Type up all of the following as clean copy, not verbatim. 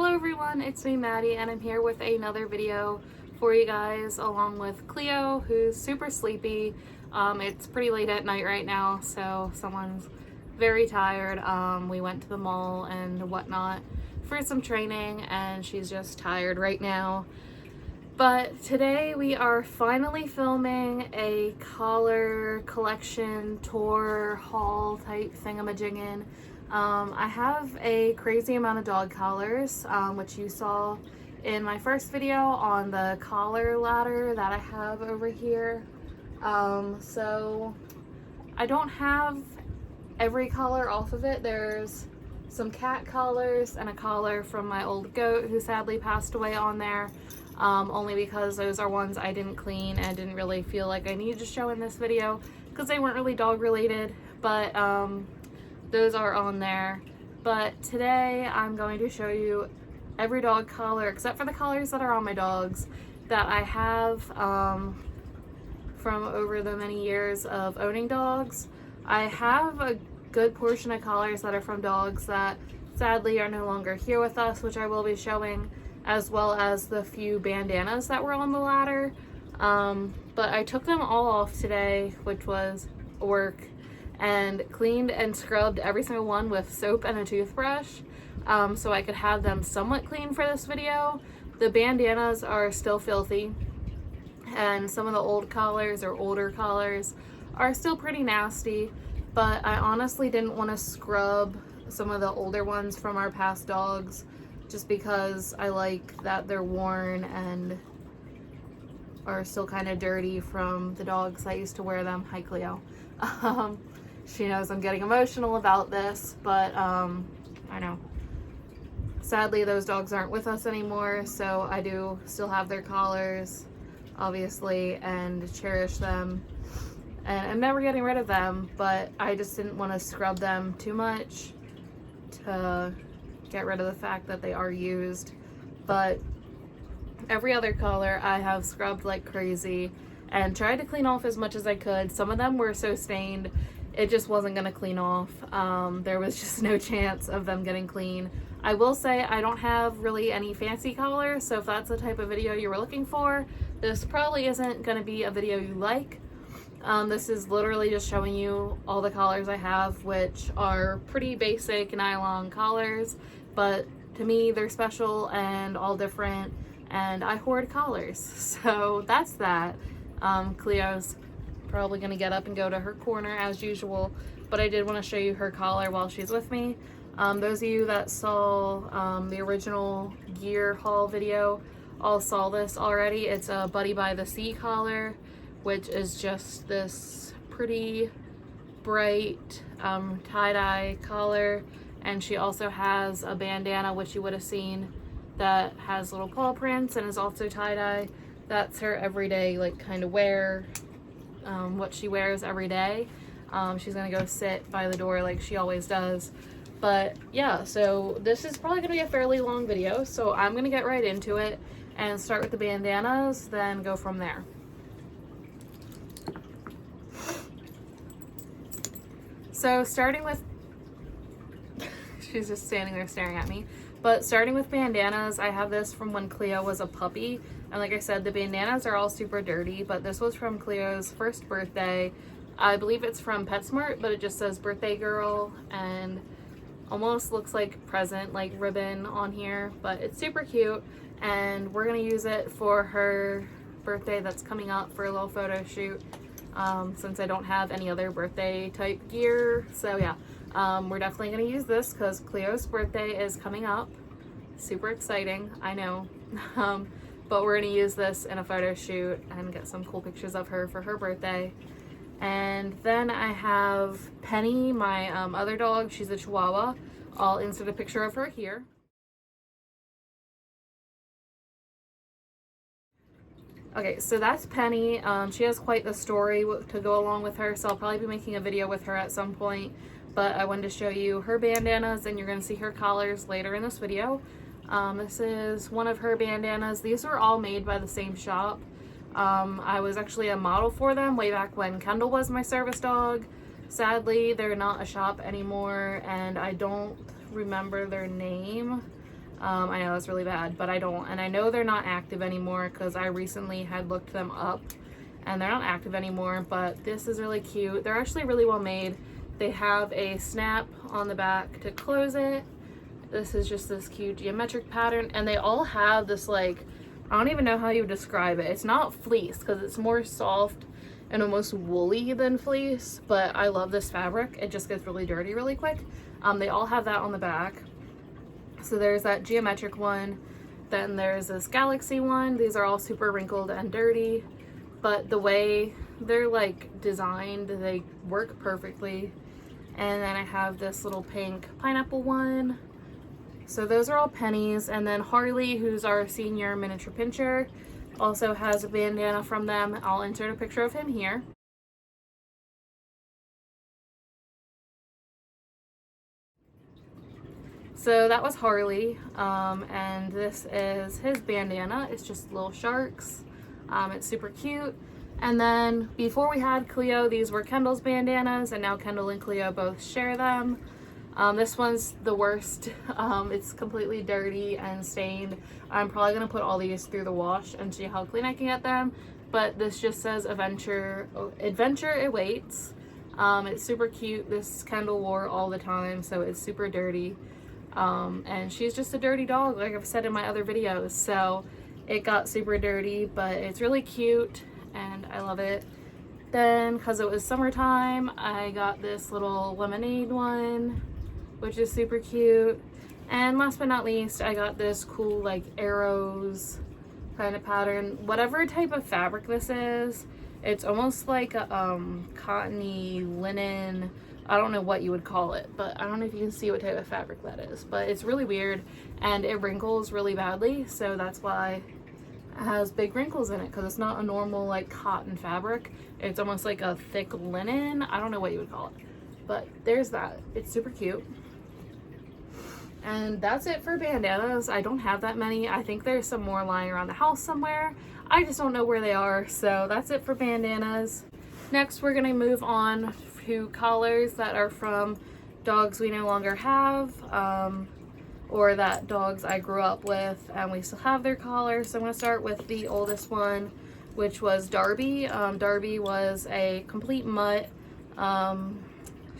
Hello everyone, it's me Maddie and I'm here with another video for you guys along with Cleo, who's super sleepy. It's pretty late at night right now, so someone's very tired. We went to the mall and whatnot for some training and she's just tired right now. But today we are finally filming a collar collection tour haul type thingamajiggin. I have a crazy amount of dog collars, which you saw in my first video on the collar ladder that I have over here. So I don't have every collar off of it. There's some cat collars and a collar from my old goat who sadly passed away on there, only because those are ones I didn't clean and didn't really feel like I needed to show in this video because they weren't really dog related, but those are on there. But today I'm going to show you every dog collar except for the collars that are on my dogs that I have from over the many years of owning dogs. I have a good portion of collars that are from dogs that sadly are no longer here with us, which I will be showing, as well as the few bandanas that were on the ladder. But I took them all off today, which was work, and cleaned and scrubbed every single one with soap and a toothbrush, so I could have them somewhat clean for this video. The bandanas are still filthy, and some of the old collars or older collars are still pretty nasty, but I honestly didn't want to scrub some of the older ones from our past dogs just because I like that they're worn and are still kind of dirty from the dogs that used to wear them. Hi, Cleo. She knows I'm getting emotional about this, but I know. Sadly, those dogs aren't with us anymore, so I do still have their collars, obviously, and cherish them. And I'm never getting rid of them, but I just didn't want to scrub them too much to get rid of the fact that they are used. But every other collar I have scrubbed like crazy and tried to clean off as much as I could. Some of them were so stained it just wasn't gonna clean off. There was just no chance of them getting clean. I will say I don't have really any fancy collars, so if that's the type of video you were looking for, this probably isn't gonna be a video you like. This is literally just showing you all the collars I have, which are pretty basic nylon collars, but to me they're special and all different, and I hoard collars. So that's that. Cleo's probably gonna get up and go to her corner as usual, but I did want to show you her collar while she's with me. Those of you that saw the original gear haul video all saw this already. It's a Buddy by the Sea collar, which is just this pretty bright tie-dye collar, and she also has a bandana, which you would have seen, that has little paw prints and is also tie-dye. That's her everyday like kind of wear, what she wears every day. She's gonna go sit by the door like she always does. But yeah, so this is probably gonna be a fairly long video, so I'm gonna get right into it and start with the bandanas, then go from there. So starting with she's just standing there staring at me. But starting with bandanas, I have this from when Cleo was a puppy. And like I said, the bandanas are all super dirty, but this was from Cleo's first birthday. I believe it's from PetSmart, but it just says birthday girl and almost looks like present, like ribbon on here, but it's super cute. And we're gonna use it for her birthday that's coming up for a little photo shoot, since I don't have any other birthday type gear. So yeah. We're definitely going to use this because Cleo's birthday is coming up. Super exciting, I know. But we're going to use this in a photo shoot and get some cool pictures of her for her birthday. And then I have Penny, my other dog. She's a Chihuahua. I'll insert a picture of her here. Okay, so that's Penny. She has quite the story to go along with her, so I'll probably be making a video with her at some point. But I wanted to show you her bandanas, and you're going to see her collars later in this video. This is one of her bandanas. These were all made by the same shop. I was actually a model for them way back when Kendall was my service dog. Sadly, they're not a shop anymore, and I don't remember their name. I know it's really bad, but I don't. And I know they're not active anymore because I recently had looked them up and they're not active anymore, but this is really cute. They're actually really well made. They have a snap on the back to close it. This is just this cute geometric pattern, and they all have this, like, I don't even know how you would describe it. It's not fleece because it's more soft and almost woolly than fleece, but I love this fabric. It just gets really dirty really quick. They all have that on the back. So there's that geometric one. Then there's this galaxy one. These are all super wrinkled and dirty, but the way they're like designed, they work perfectly. And then I have this little pink pineapple one. So those are all pennies. And then Harley, who's our senior miniature pincher, also has a bandana from them. I'll insert a picture of him here. So that was Harley, and this is his bandana. It's just little sharks. It's super cute. And then before we had Cleo, these were Kendall's bandanas, and now Kendall and Cleo both share them. This one's the worst. It's completely dirty and stained. I'm probably gonna put all these through the wash and see how clean I can get them. But this just says adventure awaits. It's super cute. This Kendall wore all the time, so it's super dirty. And she's just a dirty dog, like I've said in my other videos, so it got super dirty, but it's really cute and I love it. Then, because it was summertime, I got this little lemonade one, which is super cute. And last but not least, I got this cool like arrows kind of pattern. Whatever type of fabric this is, it's almost like a cottony linen, I don't know what you would call it, but I don't know if you can see what type of fabric that is, but it's really weird and it wrinkles really badly, so that's why it has big wrinkles in it, because it's not a normal like cotton fabric. It's almost like a thick linen. I don't know what you would call it, but there's that. It's super cute. And that's it for bandanas. I don't have that many. I think there's some more lying around the house somewhere. I just don't know where they are, so that's it for bandanas. Next, we're gonna move on to collars that are from dogs we no longer have, or that dogs I grew up with and we still have their collars. So I'm going to start with the oldest one, which was Darby. Darby was a complete mutt.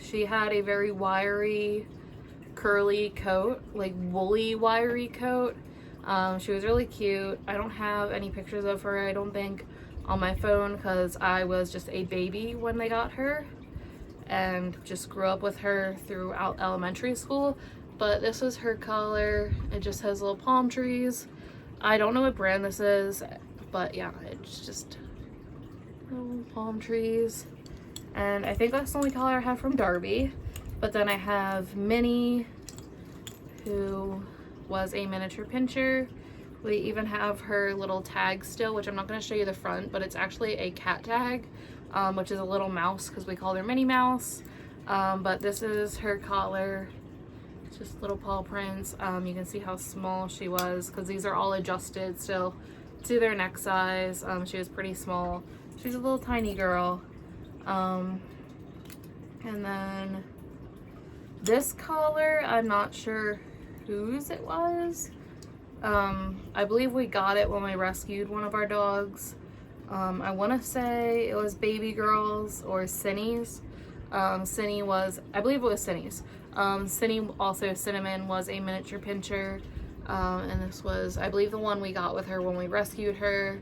She had a very wiry, curly coat, like woolly, wiry coat. She was really cute. I don't have any pictures of her, I don't think, on my phone because I was just a baby when they got her and just grew up with her throughout elementary school. But this is her collar. It just has little palm trees. I don't know what brand this is, but yeah, it's just little palm trees. And I think that's the only collar I have from Darby. But then I have Minnie, who was a miniature pincher. We even have her little tag still, which I'm not going to show you the front, but it's actually a cat tag, which is a little mouse because we call her Minnie Mouse. But this is her collar. It's just little paw prints. You can see how small she was because these are all adjusted still to their neck size. She was pretty small. She's a little tiny girl. And then this collar, I'm not sure whose it was. I believe we got it when we rescued one of our dogs. I want to say it was Baby Girl's or Cinny's. Cinny was, I believe it was Cinny's. Cinny, also Cinnamon, was a miniature pincher. And this was, I believe, the one we got with her when we rescued her.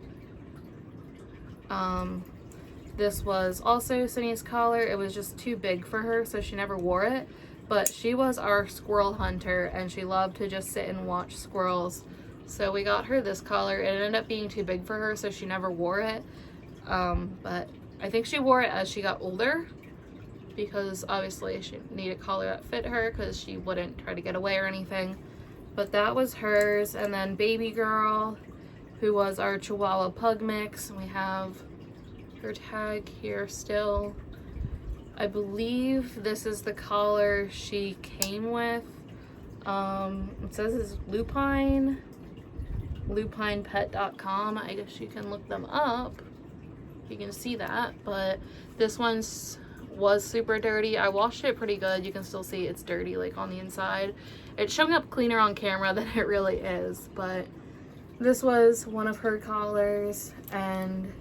This was also Cinny's collar. It was just too big for her, so she never wore it. But she was our squirrel hunter, and she loved to just sit and watch squirrels. So we got her this collar. It ended up being too big for her, so she never wore it. But I think she wore it as she got older, because obviously she needed a collar that fit her because she wouldn't try to get away or anything. But that was hers. And then Baby Girl, who was our Chihuahua Pug mix. We have her tag here still. I believe this is the collar she came with. It says it's Lupine, lupinepet.com. I guess you can look them up. You can see that, but this one's was super dirty. I washed it pretty good. You can still see it's dirty like on the inside. It's showing up cleaner on camera than it really is, but this was one of her collars, and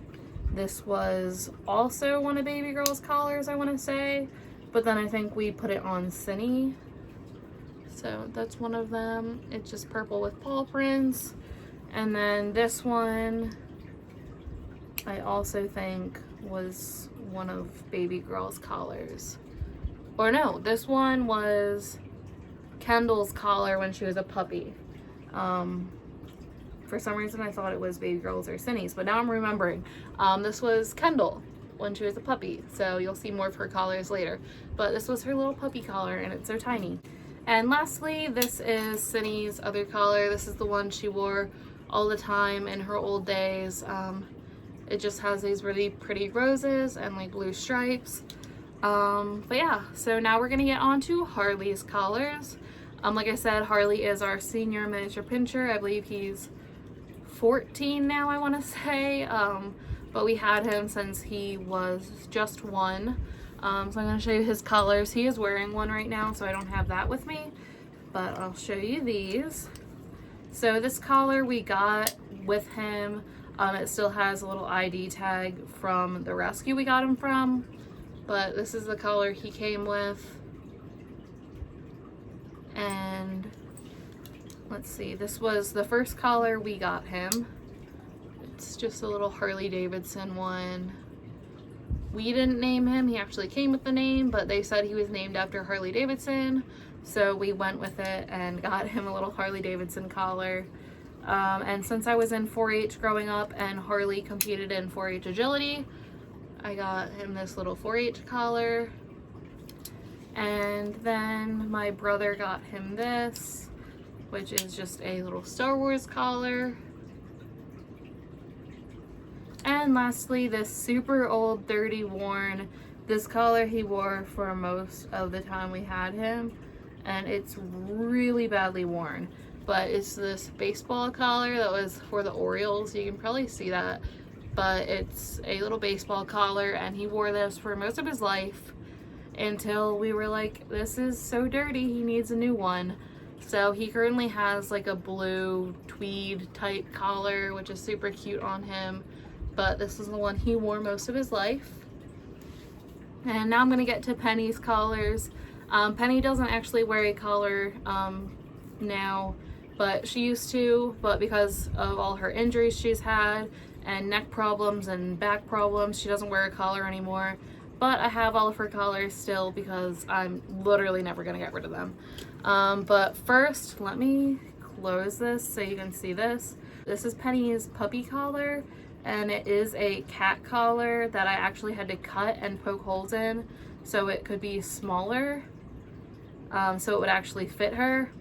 this was also one of baby girl's collars, I want to say, but then I think we put it on Cindy. So that's one of them. It's just purple with paw prints. And then this one, I also think was one of baby girl's collars. Or no, this one was Kendall's collar when she was a puppy. For some reason I thought it was baby girl's or Cindy's, but now I'm remembering. This was Kendall when she was a puppy, so you'll see more of her collars later. But this was her little puppy collar, and it's so tiny. And lastly, this is Cindy's other collar. This is the one she wore all the time in her old days. It just has these really pretty roses and like blue stripes. But yeah, so now we're gonna get on to Harley's collars. Like I said, Harley is our senior miniature pinscher. I believe he's 14 now, I want to say, but we had him since he was just 1. So I'm going to show you his collars. He is wearing one right now, so I don't have that with me, but I'll show you these. So this collar we got with him. It still has a little ID tag from the rescue we got him from, but this is the collar he came with. And let's see, this was the first collar we got him. It's just a little Harley Davidson one. We didn't name him, he actually came with the name, but they said he was named after Harley Davidson, so we went with it and got him a little Harley Davidson collar. And since I was in 4-H growing up and Harley competed in 4-H agility, I got him this little 4-H collar. And then my brother got him this, which is just a little Star Wars collar. And lastly, this super old, dirty, worn, this collar he wore for most of the time we had him, and it's really badly worn. But it's this baseball collar that was for the Orioles. You can probably see that, but it's a little baseball collar, and he wore this for most of his life until we were like, this is so dirty, he needs a new one. So he currently has like a blue tweed type collar, which is super cute on him, but this is the one he wore most of his life. And now I'm going to get to Penny's collars. Penny doesn't actually wear a collar now, but she used to, but because of all her injuries she's had and neck problems and back problems, she doesn't wear a collar anymore. But I have all of her collars still because I'm literally never going to get rid of them. But first, let me close this so you can see this. This is Penny's puppy collar, and it is a cat collar that I actually had to cut and poke holes in so it could be smaller, so it would actually fit her.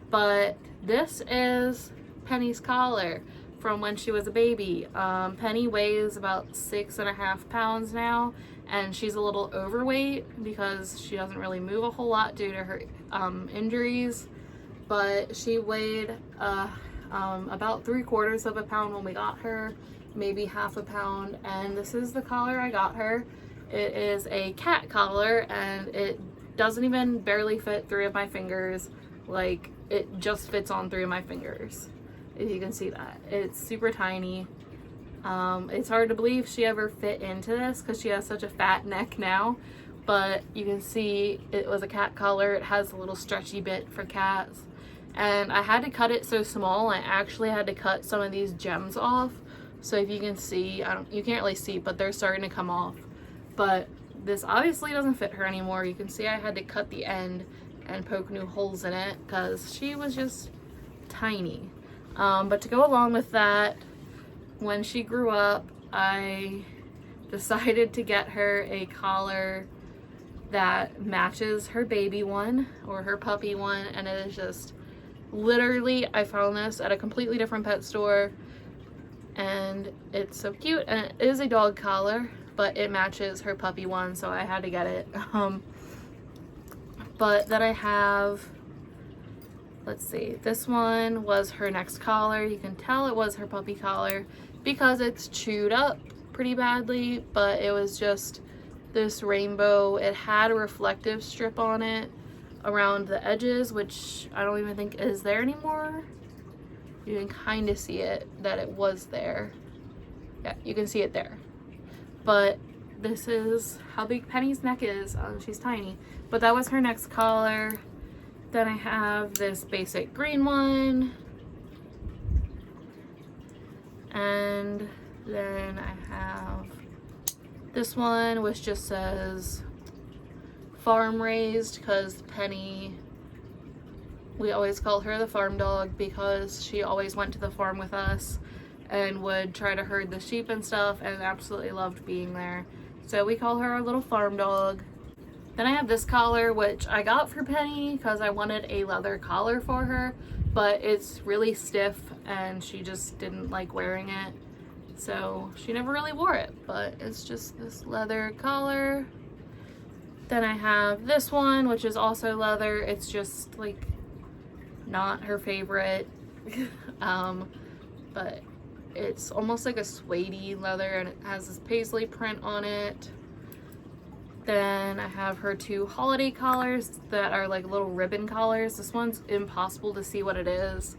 But this is Penny's collar from when she was a baby. Penny weighs about 6.5 pounds now, and she's a little overweight because she doesn't really move a whole lot due to her injuries, but she weighed about 3/4 pound when we got her, maybe 1/2 pound, and this is the collar I got her. It is a cat collar, and it doesn't even barely fit 3 of my fingers. Like, it just fits on 3 of my fingers, if you can see that. It's super tiny. It's hard to believe she ever fit into this because she has such a fat neck now, but you can see it was a cat collar. It has a little stretchy bit for cats, and I had to cut it so small. I actually had to cut some of these gems off, so if you can see, you can't really see, but they're starting to come off. But this obviously doesn't fit her anymore. You can see I had to cut the end and poke new holes in it because she was just tiny. But to go along with that, when she grew up, I decided to get her a collar that matches her baby one or her puppy one, and it is just literally, I found this at a completely different pet store, and it's so cute, and it is a dog collar, but it matches her puppy one, so I had to get it. But then I have, let's see, this one was her next collar. You can tell it was her puppy collar because it's chewed up pretty badly, but it was just this rainbow. It had a reflective strip on it around the edges, which I don't even think is there anymore. You can kind of see it, that it was there. Yeah, you can see it there. But this is how big Penny's neck is. She's tiny. But that was her next collar. Then I have this basic green one. And then I have this one, which just says farm raised, because Penny, we always call her the farm dog because she always went to the farm with us and would try to herd the sheep and stuff and absolutely loved being there. So we call her our little farm dog. Then I have this collar, which I got for Penny because I wanted a leather collar for her, but it's really stiff and she just didn't like wearing it. So she never really wore it, but it's just this leather collar. Then I have this one, which is also leather. It's just like not her favorite, but it's almost like a suede-y leather and it has this paisley print on it. Then I have her two holiday collars that are like little ribbon collars. This one's impossible to see what it is,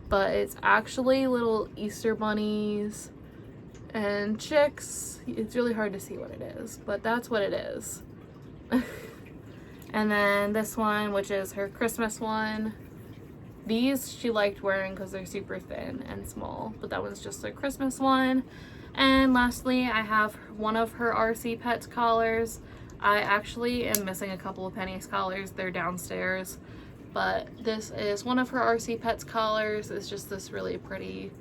but it's actually little Easter bunnies and chicks. It's really hard to see what it is, but that's what it is. And then this one, which is her Christmas one. These she liked wearing because they're super thin and small, but that one's just a Christmas one. And lastly, I have one of her RC Pets collars. I actually am missing a couple of Penny's collars. They're downstairs, but this is one of her RC Pets collars. It's just this really pretty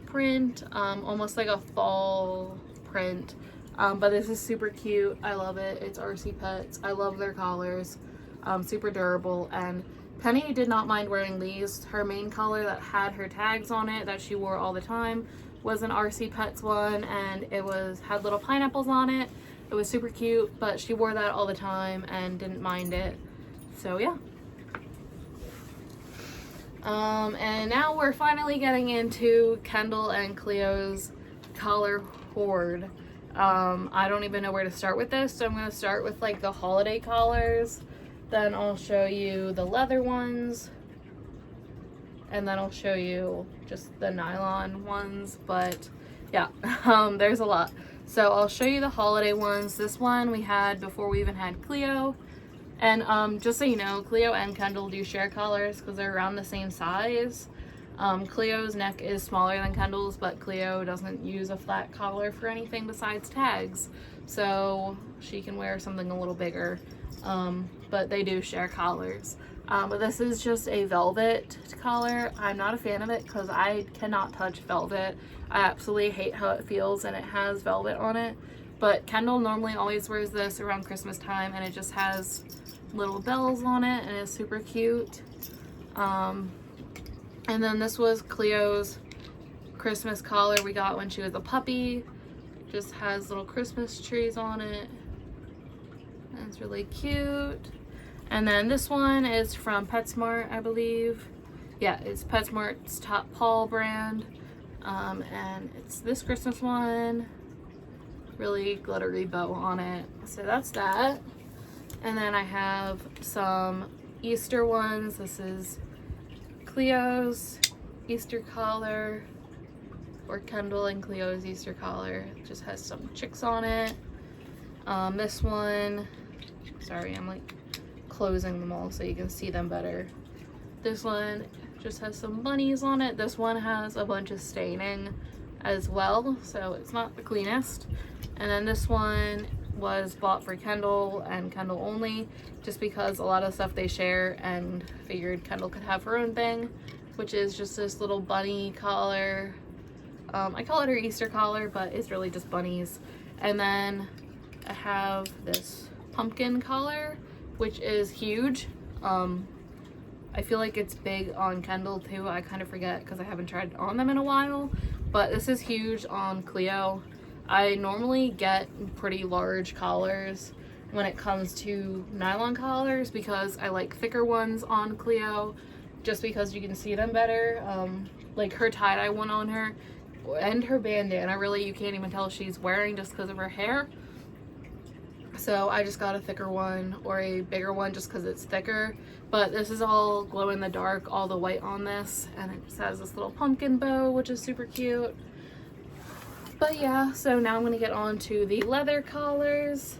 print, almost like a fall print, but this is super cute. I love it. It's RC Pets. I love their collars. Super durable, and Penny did not mind wearing these. Her main collar that had her tags on it that she wore all the time was an RC Pets one, and it had little pineapples on it. It was super cute, but she wore that all the time and didn't mind it. So yeah. And now we're finally getting into Kendall and Cleo's collar hoard. I don't even know where to start with this, so I'm going to start with like the holiday collars. Then I'll show you the leather ones. And then I'll show you just the nylon ones. But yeah, there's a lot. So I'll show you the holiday ones. This one we had before we even had Cleo. And just so you know, Cleo and Kendall do share collars because they're around the same size. Cleo's neck is smaller than Kendall's, but Cleo doesn't use a flat collar for anything besides tags. So she can wear something a little bigger. But they do share collars. But this is just a velvet collar. I'm not a fan of it because I cannot touch velvet. I absolutely hate how it feels, and it has velvet on it. But Kendall normally always wears this around Christmas time, and it just has little bells on it, and it's super cute. And then this was Cleo's Christmas collar we got when she was a puppy. It just has little Christmas trees on it. And it's really cute. And then this one is from PetSmart, I believe. Yeah, it's PetSmart's Top Paw brand. And it's this Christmas one. Really glittery bow on it. So that's that. And then I have some Easter ones. This is Cleo's Easter collar, or Kendall and Cleo's Easter collar. It just has some chicks on it. This one, sorry, I'm like closing them all so you can see them better. This one just has some bunnies on it. This one has a bunch of staining as well, so it's not the cleanest. And then this one was bought for Kendall and Kendall only, just because a lot of stuff they share, and figured Kendall could have her own thing, which is just this little bunny collar. I call it her Easter collar, but it's really just bunnies. And then I have this pumpkin collar, which is huge. I feel like it's big on Kendall too. I kind of forget because I haven't tried on them in a while, but this is huge on Cleo. I normally get pretty large collars when it comes to nylon collars because I like thicker ones on Cleo, just because you can see them better. Like her tie-dye one on her and her bandana, really you can't even tell she's wearing just because of her hair. So I just got a thicker one or a bigger one just because it's thicker. But this is all glow in the dark, all the white on this, and it just has this little pumpkin bow, which is super cute. But yeah, so now I'm gonna get on to the leather collars.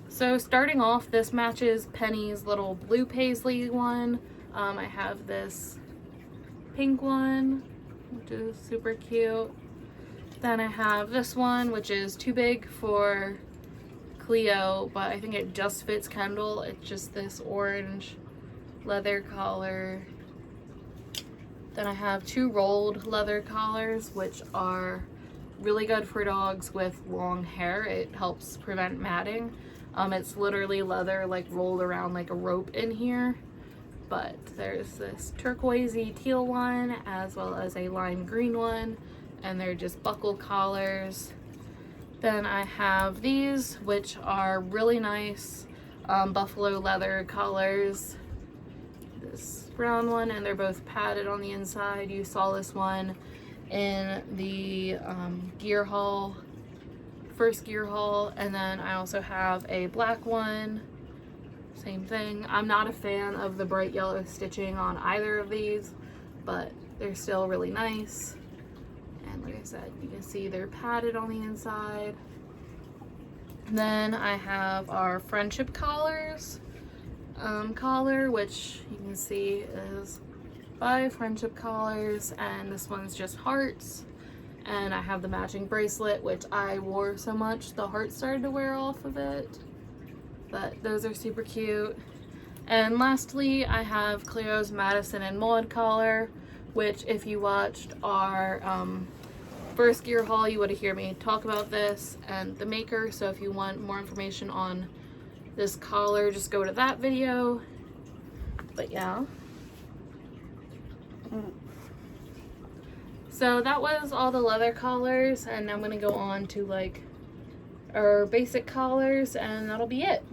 So starting off, this matches Penny's little blue paisley one. I have this pink one, which is super cute. Then I have this one, which is too big for Cleo, but I think it just fits Kendall. It's just this orange leather collar. Then I have two rolled leather collars, which are really good for dogs with long hair. It helps prevent matting. It's literally leather like rolled around like a rope in here. But there's this turquoisey teal one as well as a lime green one, and they're just buckle collars. Then I have these, which are really nice buffalo leather collars. This brown one, and they're both padded on the inside. You saw this one in the gear haul, first gear haul. And then I also have a black one, same thing. I'm not a fan of the bright yellow stitching on either of these, but they're still really nice. And like I said, you can see they're padded on the inside. Then I have our friendship collars collar, which you can see is by Friendship Collars, and this one's just hearts. And I have the matching bracelet, which I wore so much the heart started to wear off of it, but those are super cute. And lastly, I have Cleo's Madison and Mullen collar, which if you watched our first gear haul, you would have heard me talk about this and the maker. So if you want more information on this collar, just go to that video. But yeah. So that was all the leather collars, and I'm gonna go on to like our basic collars, and that'll be it.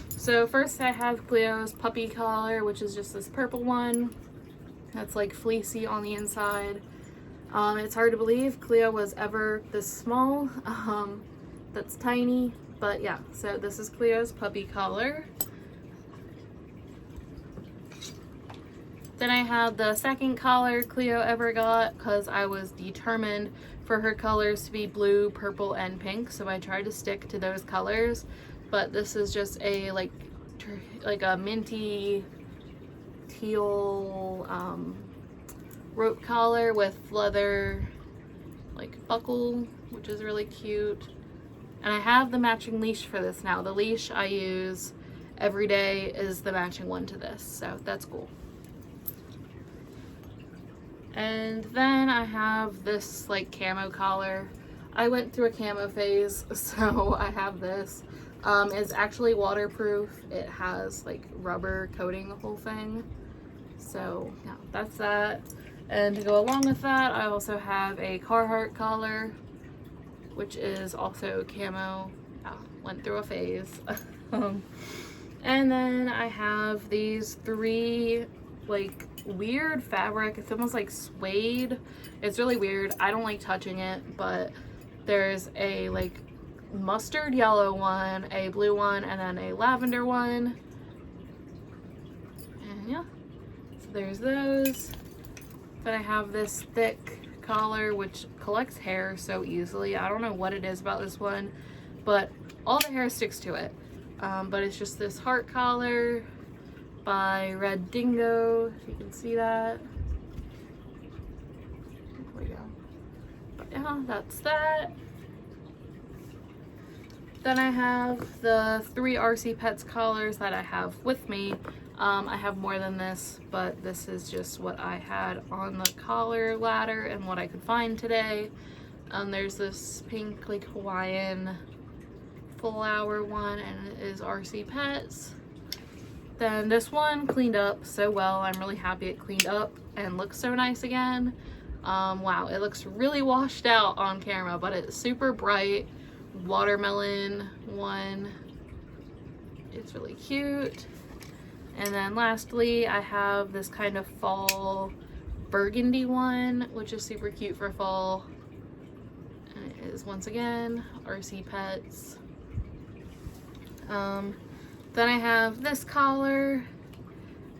So first I have Cleo's puppy collar, which is just this purple one that's like fleecy on the inside. It's hard to believe Cleo was ever this small. That's tiny, but yeah. So this is Cleo's puppy collar. Then I have the second collar Cleo ever got, because I was determined for her colors to be blue, purple, and pink, so I tried to stick to those colors. But this is just a like a minty teal rope collar with leather like buckle, which is really cute. And I have the matching leash for this now. The leash I use every day is the matching one to this, so that's cool. And then I have this like camo collar. I went through a camo phase, so I have this. It's actually waterproof. It has like rubber coating the whole thing. So yeah, that's that. And to go along with that, I also have a Carhartt collar, which is also camo. Went through a phase. And then I have these three like weird fabric. It's almost like suede. It's really weird. I don't like touching it, but there's a like mustard yellow one, a blue one, and then a lavender one. And yeah, so there's those. Then I have this thick collar which collects hair so easily. I don't know what it is about this one, but all the hair sticks to it. But it's just this heart collar by Red Dingo, if you can see that. There we go. But yeah, that's that. Then I have the 3 RC Pets collars that I have with me. I have more than this, but this is just what I had on the collar ladder and what I could find today. There's this pink like Hawaiian flower one, and it is RC Pets. Then this one cleaned up so well. I'm really happy it cleaned up and looks so nice again. Wow, it looks really washed out on camera, but it's super bright. Watermelon one. It's really cute. And then lastly, I have this kind of fall burgundy one, which is super cute for fall. And it is once again RC Pets. Then I have this collar,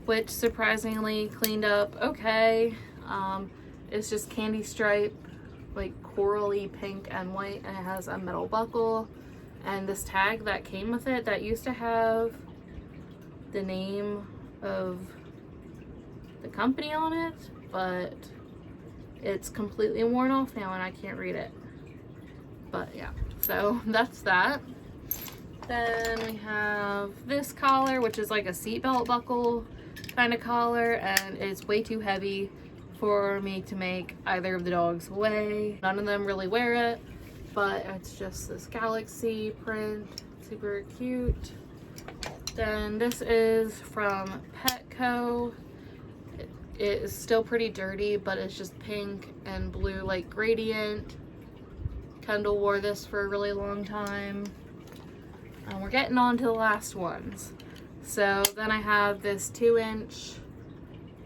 which surprisingly cleaned up okay. It's just candy stripe, like corally pink and white, and it has a metal buckle. And this tag that came with it that used to have the name of the company on it, but it's completely worn off now and I can't read it. But yeah, so that's that. Then we have this collar, which is like a seatbelt buckle kind of collar, and it's way too heavy for me to make either of the dogs weigh. None of them really wear it, but it's just this galaxy print, super cute. Then this is from Petco. It is still pretty dirty, but it's just pink and blue like gradient. Kendall wore this for a really long time. And we're getting on to the last ones. So then I have this 2-inch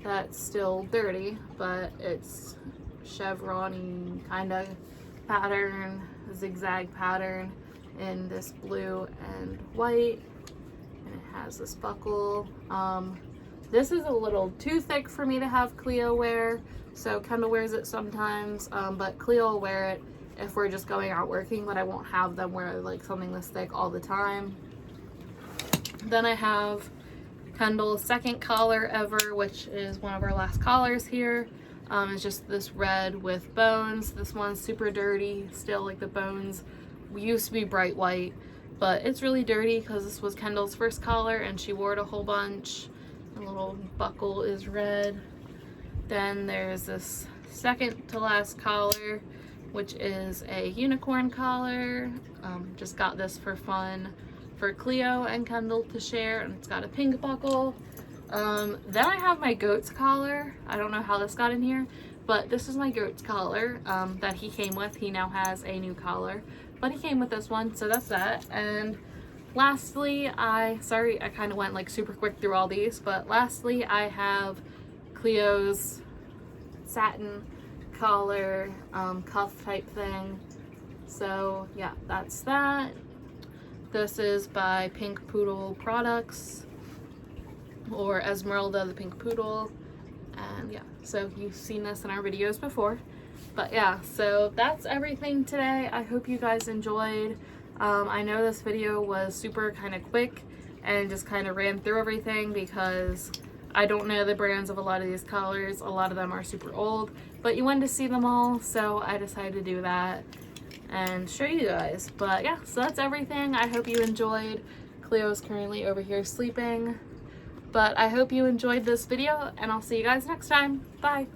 that's still dirty, but it's chevron-y kind of pattern, zigzag pattern in this blue and white. And it has this buckle. This is a little too thick for me to have Cleo wear, so Kendall wears it sometimes, but Cleo will wear it if we're just going out working, but I won't have them wear like something this thick all the time. Then I have Kendall's second collar ever, which is one of our last collars here. It's just this red with bones. This one's super dirty still, like the bones used to be bright white, but it's really dirty because this was Kendall's first collar and she wore it a whole bunch. The little buckle is red. Then there's this second to last collar, which is a unicorn collar. Just got this for fun for Cleo and Kendall to share, and it's got a pink buckle. Then I have my goat's collar. I don't know how this got in here, but this is my goat's collar that he came with. He now has a new collar, but he came with this one, so that's that. And lastly, sorry I kind of went like super quick through all these, but lastly I have Cleo's satin collar, cuff type thing. So yeah, that's that. This is by Pink Poodle Products, or Esmeralda the Pink Poodle. And yeah, so you've seen this in our videos before. But yeah, so that's everything today. I hope you guys enjoyed. I know this video was super kind of quick and just kind of ran through everything because I don't know the brands of a lot of these collars. A lot of them are super old, but you wanted to see them all, so I decided to do that and show you guys. But yeah, so that's everything. I hope you enjoyed. Cleo's currently over here sleeping, but I hope you enjoyed this video, and I'll see you guys next time. Bye.